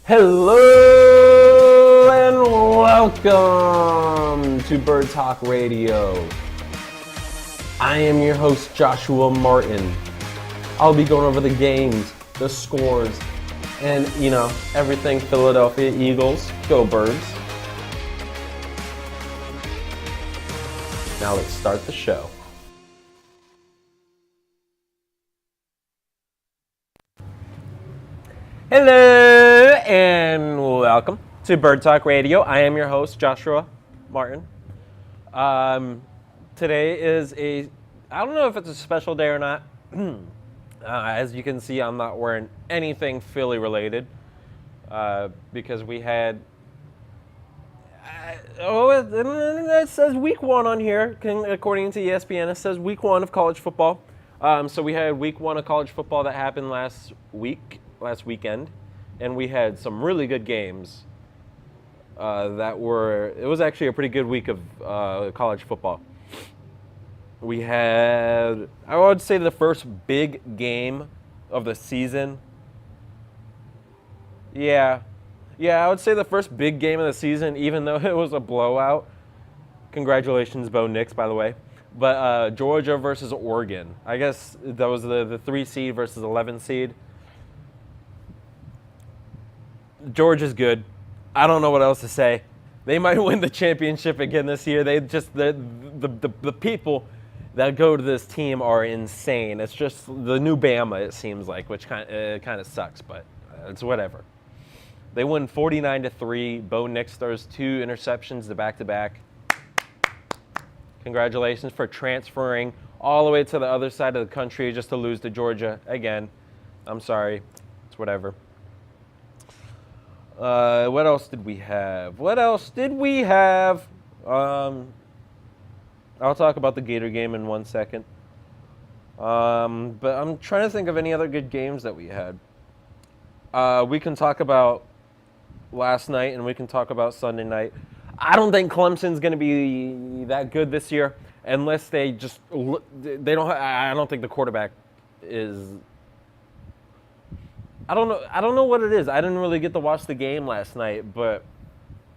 Hello and welcome to Bird Talk Radio. I am your host, Joshua Martin. I'll be going over the games, the scores, and, everything Philadelphia Eagles. Go Birds. Now let's start the show. Hello and welcome to Bird Talk Radio. I am your host, Joshua Martin. Today is I don't know if it's a special day or not. As you can see, I'm not wearing anything Philly related because we had, it says week one on here, according to ESPN. It says week one of college football. So we had week one of college football that happened last weekend, and we had some really good games it was actually a pretty good week of college football. We had, I would say, the first big game of the season. Yeah, I would say the first big game of the season, even though it was a blowout. Congratulations, Bo Nix, by the way. But Georgia versus Oregon. I guess that was the 3 seed versus 11 seed. Georgia's good. I don't know what else to say. They might win the championship again this year. The people that go to this team are insane. It's just the new Bama, it seems like, which kind of sucks, but it's whatever. They win 49-3. Bo Nix throws 2 interceptions, the back-to-back. Congratulations for transferring all the way to the other side of the country just to lose to Georgia again. I'm sorry. It's whatever. What else did we have? I'll talk about the Gator game in 1 second. But I'm trying to think of any other good games that we had. We can talk about last night and we can talk about Sunday night. I don't think Clemson's going to be that good this year unless I don't think the quarterback is. I don't know what it is. I didn't really get to watch the game last night, but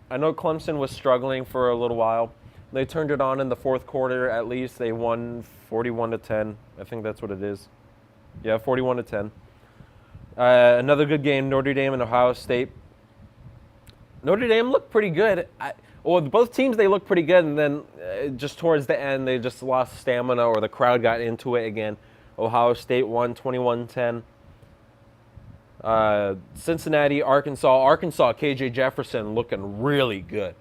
I know Clemson was struggling for a little while. They turned it on in the fourth quarter at least. They won 41-10. I think that's what it is. Yeah, 41-10. Another good game, Notre Dame and Ohio State. Notre Dame looked pretty good. Both teams, they looked pretty good, and then just towards the end, they just lost stamina or the crowd got into it again. Ohio State won 21-10. Cincinnati, Arkansas, KJ Jefferson looking really good.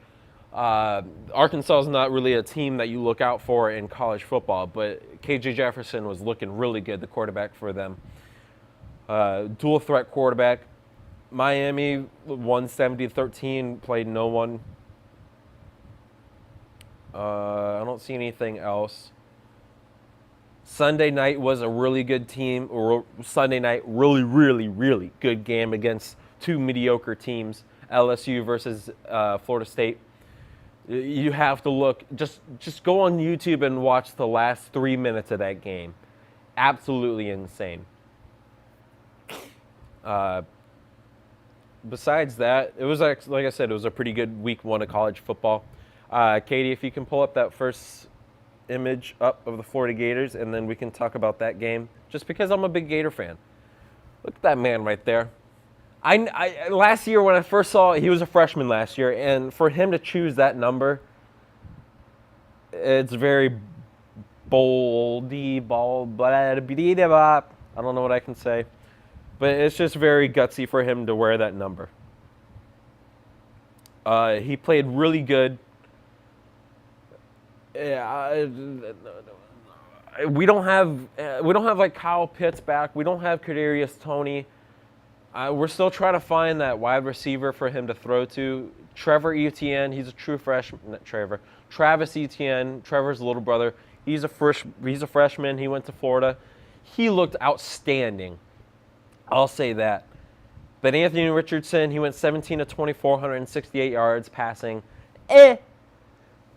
Arkansas is not really a team that you look out for in college football, but KJ Jefferson was looking really good, the quarterback for them. Dual threat quarterback. Miami won 70-13, played no one. I don't see anything else. Sunday night was a really good team. Sunday night, really, really, really good game against 2 mediocre teams, LSU versus Florida State. You have to look, just go on YouTube and watch the last 3 minutes of that game. Absolutely insane. Besides that, it was, like I said, it was a pretty good week one of college football. Katie, if you can pull up that first image up of the Florida Gators, and then we can talk about that game, just because I'm a big Gator fan. Look at that man right there. I last year when I first saw, he was a freshman last year, and for him to choose that number, it's very boldy, I don't know what I can say, but it's just very gutsy for him to wear that number. He played really good. We don't have like Kyle Pitts back. We don't have Kadarius Toney. We're still trying to find that wide receiver for him to throw to. Trevor Etienne, he's a true freshman. Not Trevor. Travis Etienne, Trevor's little brother. He's a freshman. He went to Florida. He looked outstanding. I'll say that. But Anthony Richardson, he went 17 of 24, 168 yards passing.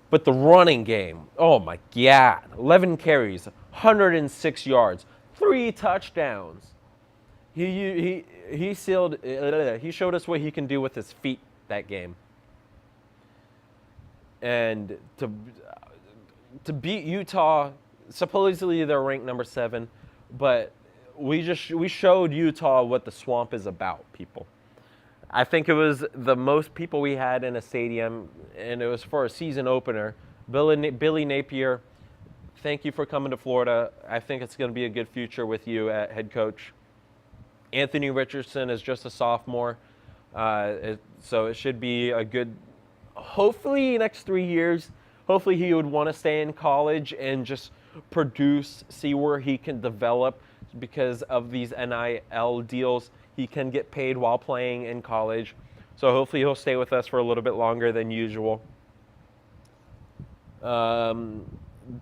But the running game, oh my God, 11 carries, 106 yards, 3 touchdowns. He sealed. He showed us what he can do with his feet that game. And to beat Utah, supposedly they're ranked number 7, but we showed Utah what the swamp is about, people. I think it was the most people we had in a stadium, and it was for a season opener. Billy Napier, thank you for coming to Florida. I think it's going to be a good future with you at head coach. Anthony Richardson is just a sophomore, so it should be a good, hopefully next 3 years. Hopefully he would want to stay in college and just produce, see where he can develop because of these NIL deals. He can get paid while playing in college. So hopefully he'll stay with us for a little bit longer than usual.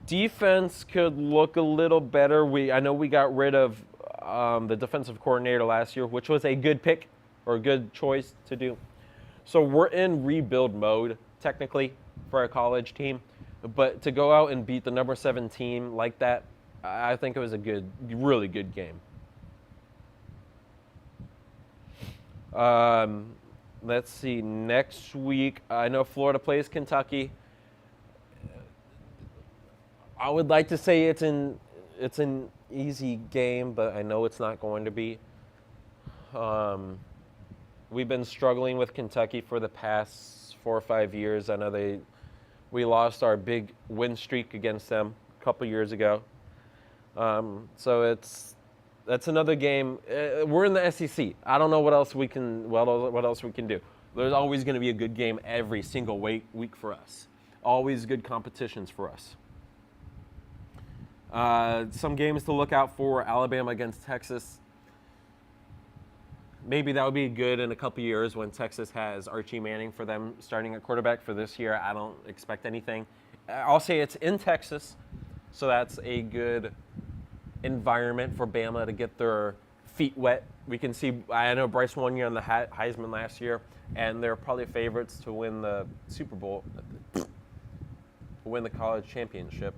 Defense could look a little better. I know we got rid of the defensive coordinator last year, which was a good pick or a good choice to do. So we're in rebuild mode, technically, for a college team. But to go out and beat the number 7 team like that, I think it was a really good game. Let's see. Next week, I know Florida plays Kentucky. I would like to say it's an easy game, but I know it's not going to be. We've been struggling with Kentucky for the past 4 or 5 years. I know we lost our big win streak against them a couple years ago. So that's another game. We're in the SEC. I don't know what else we can do. There's always going to be a good game every single week for us. Always good competitions for us. Some games to look out for: Alabama against Texas. Maybe that would be good in a couple years when Texas has Archie Manning for them starting at quarterback. For this year, I don't expect anything. I'll say it's in Texas, so that's a good environment for Bama to get their feet wet. We can see, I know Bryce won on the Heisman last year, and they're probably favorites to win the Super Bowl, win the college championship.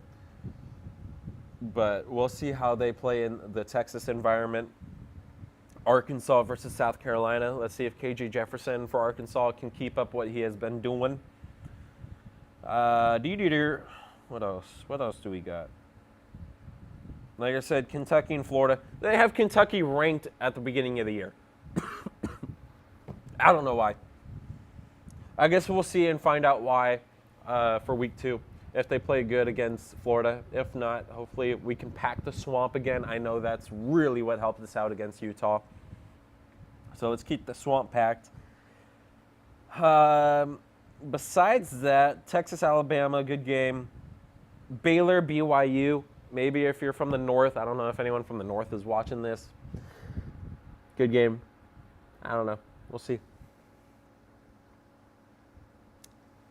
But we'll see how they play in the Texas environment. Arkansas versus South Carolina. Let's see if KJ Jefferson for Arkansas can keep up what he has been doing. What else? What else do we got? Like I said, Kentucky and Florida. They have Kentucky ranked at the beginning of the year. I don't know why. I guess we'll see and find out why for week 2. If they play good against Florida. If not, hopefully we can pack the swamp again. I know that's really what helped us out against Utah. So let's keep the swamp packed. Besides that, Texas, Alabama, good game. Baylor, BYU. Maybe if you're from the north. I don't know if anyone from the north is watching this. Good game. I don't know. We'll see.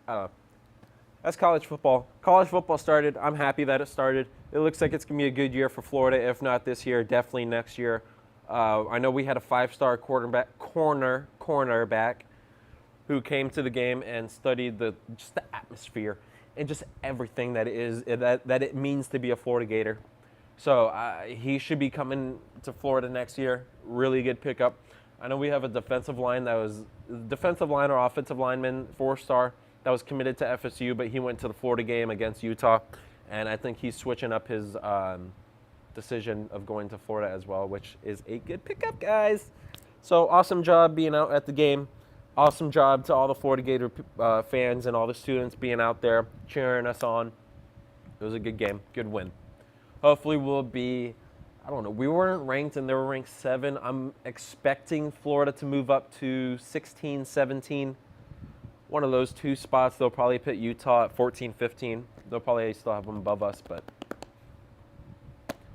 I don't know. That's college football. College football started. I'm happy that it started. It looks like it's going to be a good year for Florida. If not this year, definitely next year. I know we had a 5-star cornerback who came to the game and studied just the atmosphere and just everything that it means to be a Florida Gator. So he should be coming to Florida next year. Really good pickup. I know we have a defensive line or offensive lineman, 4-star. That was committed to FSU, but he went to the Florida game against Utah, and I think he's switching up his decision of going to Florida as well, which is a good pickup, guys. So awesome job being out at the game. Awesome job to all the Florida Gator fans and all the students being out there cheering us on. It was a good game, good win. Hopefully we'll be, I don't know, we weren't ranked and they were ranked 7. I'm expecting Florida to move up to 16, 17. One of those 2 spots. They'll probably put Utah at 14, 15. They'll probably still have them above us, but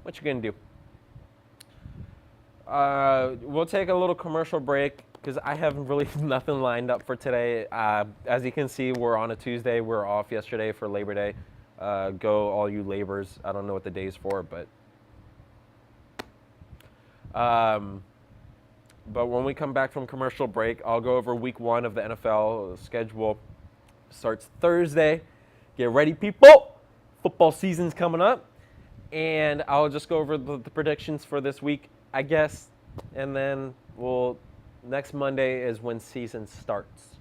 what you going to do? We'll take a little commercial break because I have really nothing lined up for today. As you can see, we're on a Tuesday. We're off yesterday for Labor Day. Go all you laborers. I don't know what the day's for, but when we come back from commercial break, I'll go over week 1 of the NFL schedule. Starts Thursday. Get ready, people. Football season's coming up. And I'll just go over the predictions for this week. I guess And then next Monday is when season starts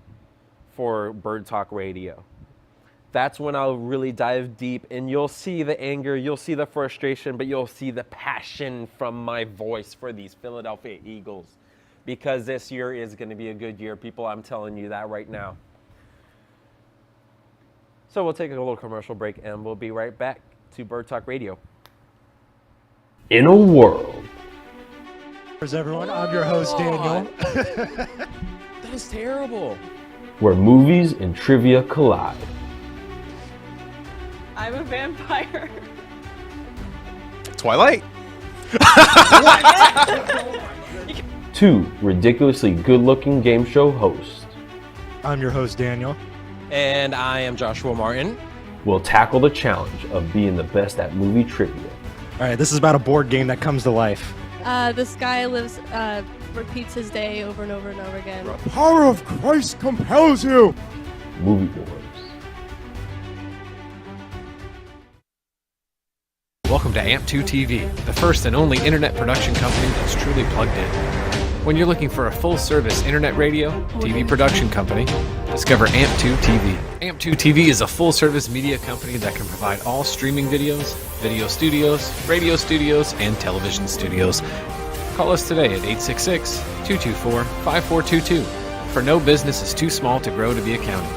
for Bird Talk Radio. That's when I'll really dive deep, and you'll see the anger, you'll see the frustration, but you'll see the passion from my voice for these Philadelphia Eagles. Because this year is going to be a good year, people. I'm telling you that right now. So we'll take a little commercial break, and we'll be right back to Bird Talk Radio. In a world. Everyone, I'm your host, Daniel. That is terrible. Where movies and trivia collide. I'm a vampire. Twilight. Two ridiculously good-looking game show hosts. I'm your host, Daniel. And I am Joshua Martin. Will tackle the challenge of being the best at movie trivia. All right, this is about a board game that comes to life. This guy repeats his day over and over and over again. The power of Christ compels you. Movie Wars. Welcome to AMP2 TV, the first and only internet production company that's truly plugged in. When you're looking for a full-service internet radio, TV production company, discover AMP2 TV. AMP2 TV is a full-service media company that can provide all streaming videos, video studios, radio studios, and television studios. Call us today at 866-224-5422, for no business is too small to grow to be accounted.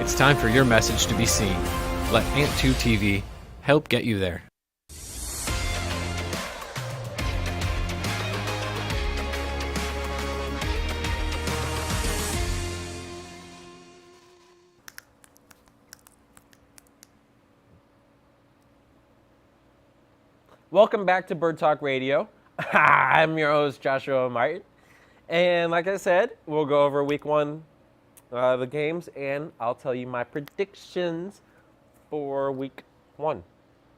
It's time for your message to be seen. Let AMP2 TV help get you there. Welcome back to Bird Talk Radio. I'm your host, Joshua Martin. And like I said, we'll go over week one, the games, and I'll tell you my predictions for week one.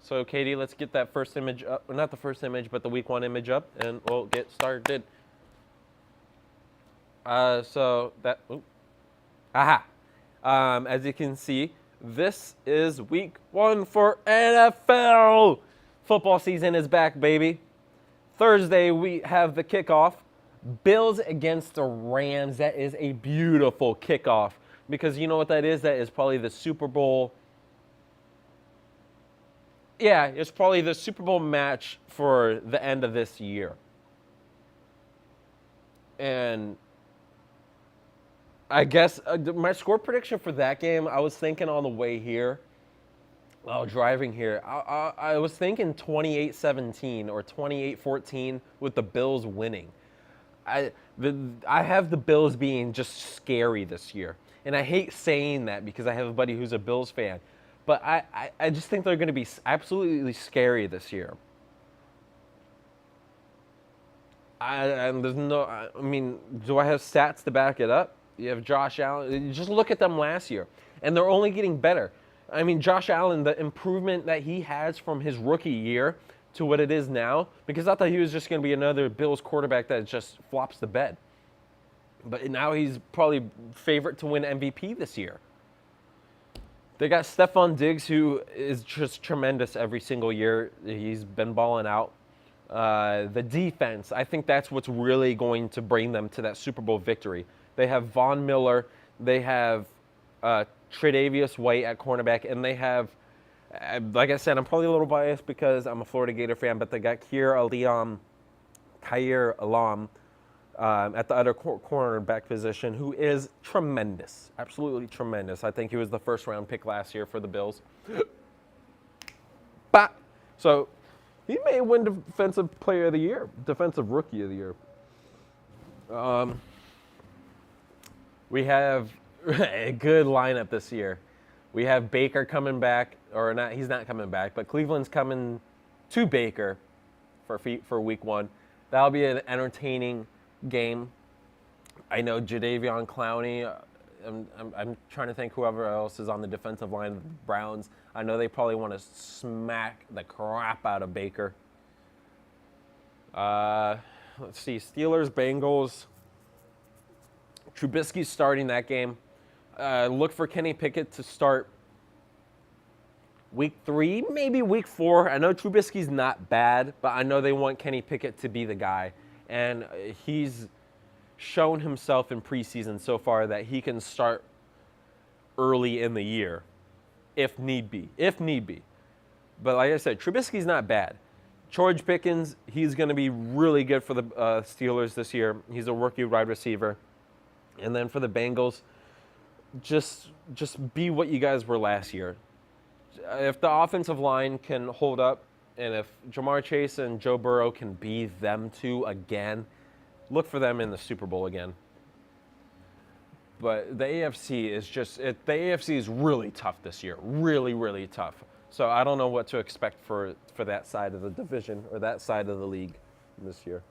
So, Katie, let's get that first image up. Not the first image, but the week one image up, and we'll get started. As you can see, this is week one for NFL. Football season is back, baby. Thursday, we have the kickoff. Bills against the Rams. That is a beautiful kickoff. Because you know what that is? That is probably the Super Bowl. Yeah, it's probably the Super Bowl match for the end of this year. And I guess my score prediction for that game, I was thinking on the way here. While driving here, I was thinking 28-17 or 28-14 with the Bills winning. I have the Bills being just scary this year. And I hate saying that because I have a buddy who's a Bills fan. But I just think they're going to be absolutely scary this year. Do I have stats to back it up? You have Josh Allen. Just look at them last year. And they're only getting better. I mean, Josh Allen, the improvement that he has from his rookie year to what it is now, because I thought he was just going to be another Bills quarterback that just flops the bed. But now he's probably favorite to win MVP this year. They got Stephon Diggs, who is just tremendous every single year. He's been balling out. The defense, I think that's what's really going to bring them to that Super Bowl victory. They have Von Miller. They have Tre'Davious White at cornerback, and they have, like I said, I'm probably a little biased because I'm a Florida Gator fan, but they got Kaiir Elam at the other cornerback position, who is tremendous, absolutely tremendous. I think he was the first-round pick last year for the Bills. So he may win Defensive Player of the Year, Defensive Rookie of the Year. We have a good lineup this year. We have Baker coming back, or not, he's not coming back, but Cleveland's coming to Baker for week one. That'll be an entertaining game. I know Jadeveon Clowney. I'm trying to think whoever else is on the defensive line of the Browns. I know they probably want to smack the crap out of Baker. Let's see, Steelers, Bengals. Trubisky's starting that game. Look for Kenny Pickett to start week 3, maybe week 4. I know Trubisky's not bad, but I know they want Kenny Pickett to be the guy. And he's shown himself in preseason so far that he can start early in the year if need be. But like I said, Trubisky's not bad. George Pickens, he's going to be really good for the Steelers this year. He's a rookie wide receiver. And then for the Bengals, just be what you guys were last year. If the offensive line can hold up, and if Jamar Chase and Joe Burrow can be them two again, look for them in the Super Bowl again. But the AFC is really tough this year. Really, really tough. So I don't know what to expect for that side of the division or that side of the league this year.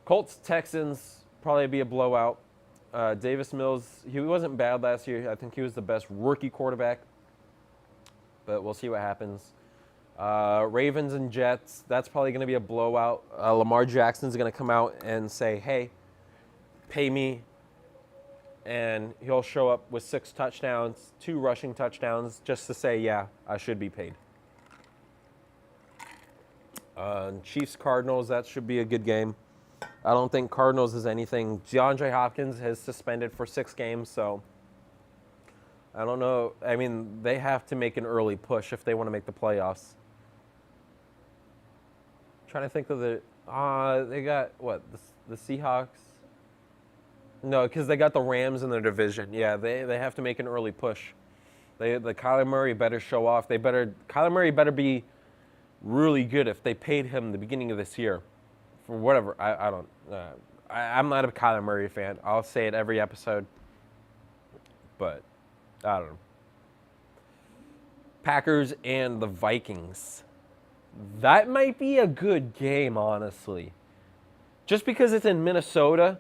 Colts, Texans, probably be a blowout. Davis Mills, he wasn't bad last year. I think he was the best rookie quarterback. But we'll see what happens. Ravens and Jets, that's probably going to be a blowout. Lamar Jackson's going to come out and say, hey, pay me. And he'll show up with 6 touchdowns, 2 rushing touchdowns, just to say, yeah, I should be paid. Chiefs, Cardinals, that should be a good game. I don't think Cardinals is anything. DeAndre Hopkins has suspended for 6 games, so I don't know. I mean, they have to make an early push if they want to make the playoffs. Trying to think of they got, what, the Seahawks? No, because they got the Rams in their division. Yeah, they have to make an early push. The Kyler Murray better show off. Kyler Murray better be really good if they paid him the beginning of this year. For whatever, I'm not a Kyler Murray fan. I'll say it every episode. But, I don't know. Packers and the Vikings. That might be a good game, honestly. Just because it's in Minnesota.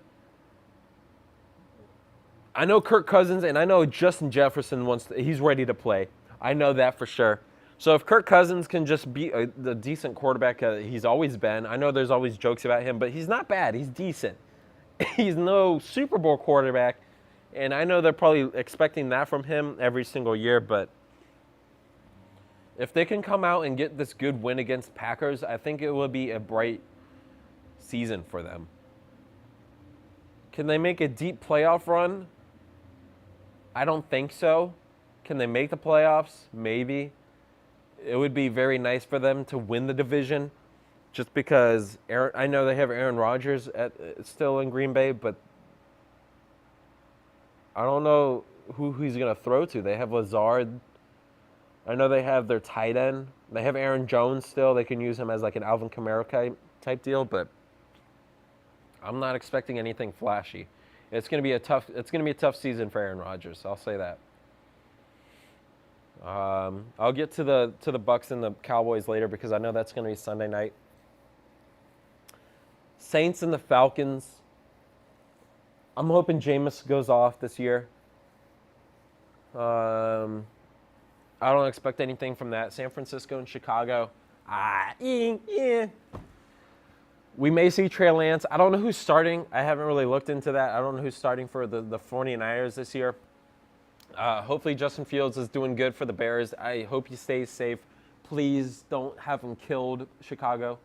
I know Kirk Cousins and I know Justin Jefferson he's ready to play. I know that for sure. So if Kirk Cousins can just be the decent quarterback he's always been, I know there's always jokes about him, but he's not bad. He's decent. He's no Super Bowl quarterback, and I know they're probably expecting that from him every single year, but if they can come out and get this good win against Packers, I think it will be a bright season for them. Can they make a deep playoff run? I don't think so. Can they make the playoffs? Maybe. It would be very nice for them to win the division just because I know they have Aaron Rodgers still in Green Bay, but I don't know who he's going to throw to. They have Lazard. I know they have their tight end. They have Aaron Jones still. They can use him as like an Alvin Kamara type deal, but I'm not expecting anything flashy. It's going to be a tough season for Aaron Rodgers. I'll say that. I'll get to the Bucks and the Cowboys later because I know that's going to be Sunday night. Saints and the Falcons. I'm hoping Jameis goes off this year. I don't expect anything from that. San Francisco and Chicago. We may see Trey Lance. I don't know who's starting. I haven't really looked into that. I don't know who's starting for the 49ers this year. Hopefully Justin Fields is doing good for the Bears. I hope he stays safe. Please don't have him killed, Chicago.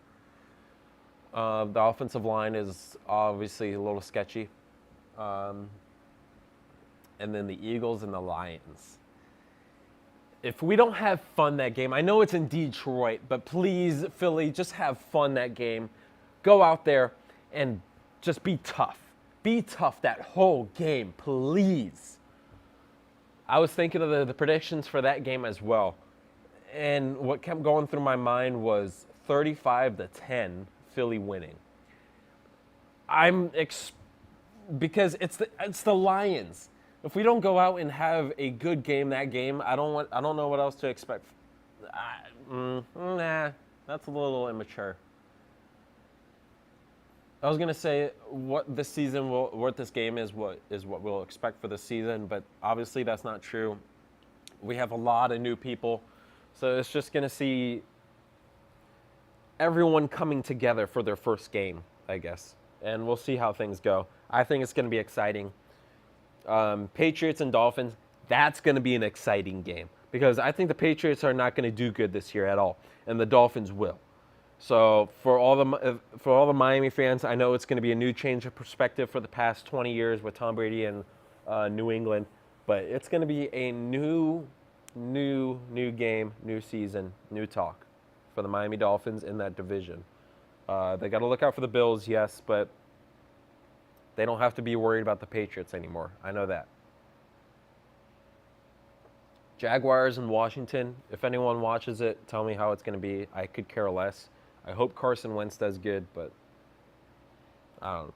The offensive line is obviously a little sketchy. And then the Eagles and the Lions. If we don't have fun that game, I know it's in Detroit, but please, Philly, just have fun that game. Go out there and just be tough. Be tough that whole game, please. I was thinking of the predictions for that game as well. And what kept going through my mind was 35-10, Philly winning. Because it's the Lions. If we don't go out and have a good game that game, I don't know what else to expect. Nah, that's a little immature. I was gonna say what this game is what we'll expect for the season, but obviously that's not true. We have a lot of new people, so it's just gonna see everyone coming together for their first game, I guess, and we'll see how things go. I think it's gonna be exciting. Patriots and Dolphins, that's gonna be an exciting game because I think the Patriots are not gonna do good this year at all, and the Dolphins will. So for all the Miami fans, I know it's going to be a new change of perspective for the past 20 years with Tom Brady and New England, but it's going to be a new game, new season, new talk for the Miami Dolphins in that division. They got to look out for the Bills, yes, but they don't have to be worried about the Patriots anymore. I know that. Jaguars and Washington, if anyone watches it, tell me how it's going to be. I could care less. I hope Carson Wentz does good, but I don't know.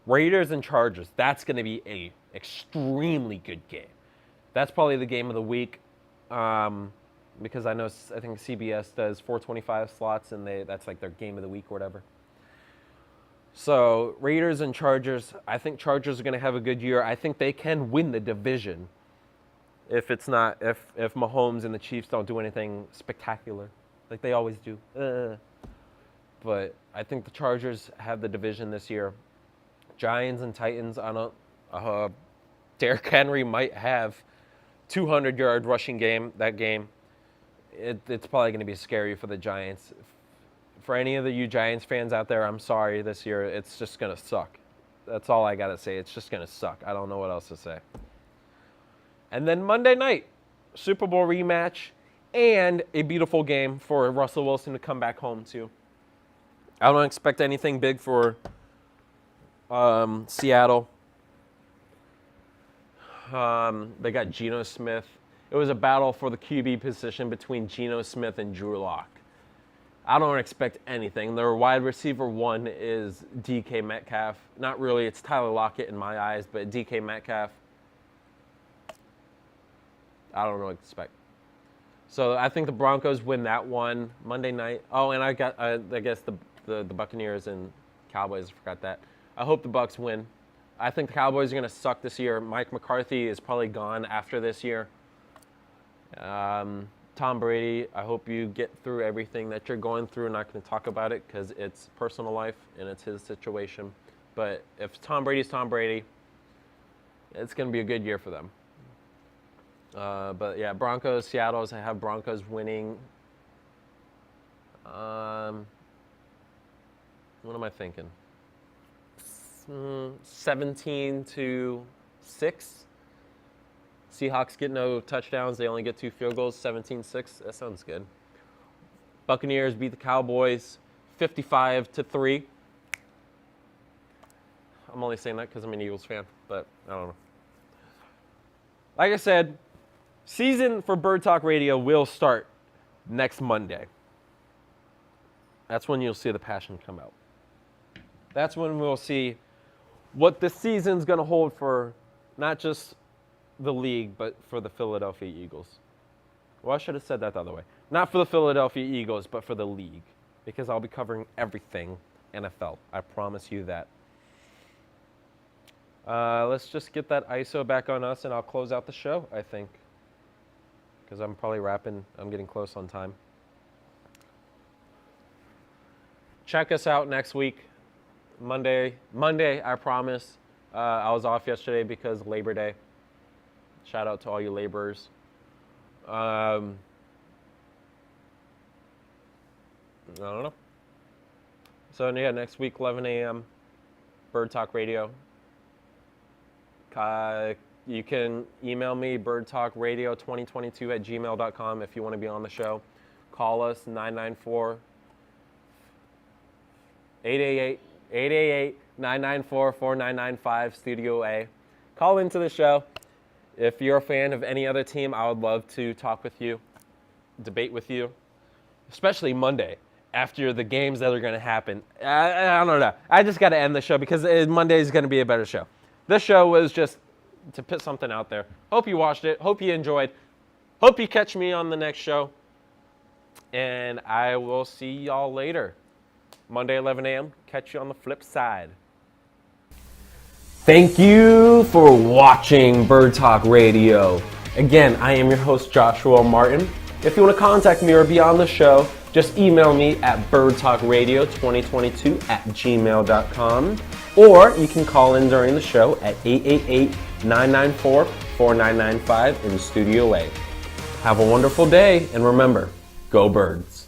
Raiders and Chargers, that's going to be a extremely good game. That's probably the game of the week because I think CBS does 425 slots, and that's like their game of the week or whatever. So Raiders and Chargers, I think Chargers are going to have a good year. I think they can win the division if Mahomes and the Chiefs don't do anything spectacular like they always do. But I think the Chargers have the division this year. Giants and Titans, Derrick Henry might have 200-yard rushing game that game. It's probably going to be scary for the Giants. For any of you Giants fans out there, I'm sorry this year. It's just going to suck. That's all I got to say. It's just going to suck. I don't know what else to say. And then Monday night, Super Bowl rematch and a beautiful game for Russell Wilson to come back home to. I don't expect anything big for Seattle. They got Geno Smith. It was a battle for the QB position between Geno Smith and Drew Lock. I don't expect anything. Their wide receiver one is DK Metcalf. Not really. It's Tyler Lockett in my eyes, but DK Metcalf, I don't really expect. So I think the Broncos win that one Monday night. Oh, and I guess the Buccaneers and Cowboys. I forgot that. I hope the Bucs win. I think the Cowboys are going to suck this year. Mike McCarthy is probably gone after this year. Tom Brady, I hope you get through everything that you're going through. I'm not going to talk about it because it's personal life and it's his situation. But if Tom Brady's Tom Brady, it's going to be a good year for them. But yeah, Broncos, Seattle's, I have Broncos winning. What am I thinking? 17-6. Seahawks get no touchdowns. They only get 2 field goals. 17-6. That sounds good. Buccaneers beat the Cowboys 55-3. I'm only saying that because I'm an Eagles fan, but I don't know. Like I said, season for Bird Talk Radio will start next Monday. That's when you'll see the passion come out. That's when we'll see what the season's going to hold for not just the league, but for the Philadelphia Eagles. Well, I should have said that the other way. Not for the Philadelphia Eagles, but for the league. Because I'll be covering everything NFL. I promise you that. Let's just get that ISO back on us, and I'll close out the show, I think. Because I'm probably wrapping. I'm getting close on time. Check us out next week. Monday, I promise. I was off yesterday because of Labor Day. Shout out to all you laborers. I don't know. So yeah, next week, 11 a.m., Bird Talk Radio. You can email me, birdtalkradio2022@gmail.com if you want to be on the show. Call us, 888-994-4995, Studio A. Call into the show. If you're a fan of any other team, I would love to talk with you, debate with you, especially Monday after the games that are going to happen. I don't know. I just got to end the show because Monday is going to be a better show. This show was just to put something out there. Hope you watched it. Hope you enjoyed. Hope you catch me on the next show. And I will see y'all later. Monday, 11 a.m. Catch you on the flip side. Thank you for watching Bird Talk Radio. Again, I am your host, Joshua Martin. If you want to contact me or be on the show, just email me at birdtalkradio2022@gmail.com. Or you can call in during the show at 888-994-4995 in Studio A. Have a wonderful day, and remember, go Birds.